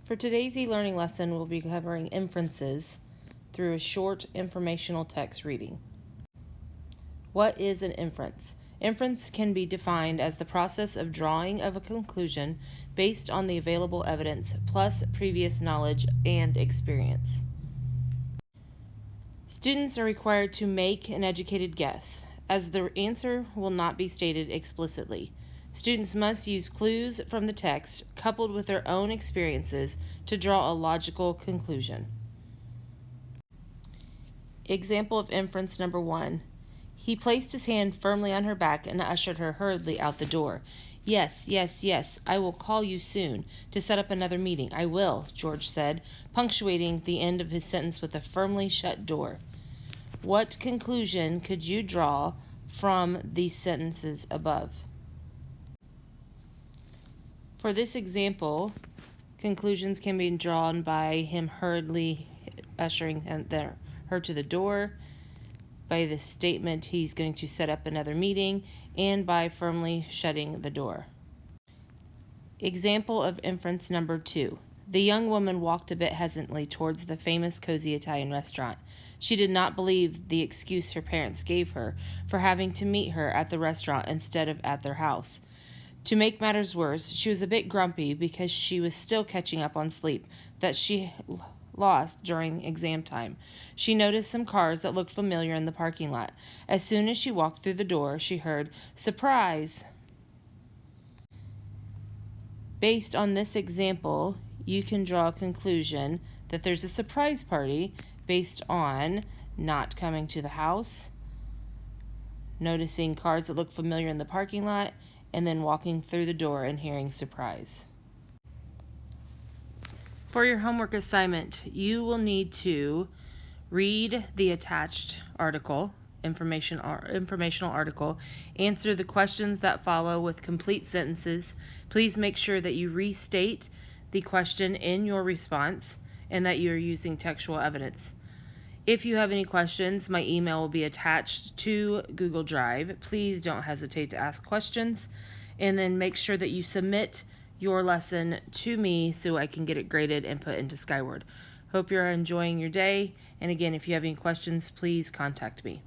For today's e-learning lesson, we'll be covering inferences through a short informational text reading. What is an inference? Inference can be defined as the process of drawing of a conclusion based on the available evidence plus previous knowledge and experience. Students are required to make an educated guess, as the answer will not be stated explicitly. Students must use clues from the text coupled with their own experiences to draw a logical conclusion. Example of inference number 1. He placed his hand firmly on her back and ushered her hurriedly out the door. Yes, yes, yes, I will call you soon to set up another meeting. I will, George said, punctuating the end of his sentence with a firmly shut door. What conclusion could you draw from these sentences above? For this example, conclusions can be drawn by him hurriedly ushering her to the door, by the statement he's going to set up another meeting, and by firmly shutting the door. Example of inference number 2. The young woman walked a bit hesitantly towards the famous cozy Italian restaurant. She did not believe the excuse her parents gave her for having to meet her at the restaurant instead of at their house. To make matters worse, she was a bit grumpy because she was still catching up on sleep that she lost during exam time. She noticed some cars that looked familiar in the parking lot. As soon as she walked through the door, she heard, "Surprise!" Based on this example, you can draw a conclusion that there's a surprise party based on not coming to the house, noticing cars that look familiar in the parking lot, and then walking through the door and hearing "surprise." For your homework assignment, you will need to read the attached article, informational article, answer the questions that follow with complete sentences. Please make sure that you restate the question in your response and that you're using textual evidence. If you have any questions, my email will be attached to Google Drive. Please don't hesitate to ask questions, and then make sure that you submit your lesson to me so I can get it graded and put into Skyward. Hope you're enjoying your day, and again, if you have any questions, please contact me.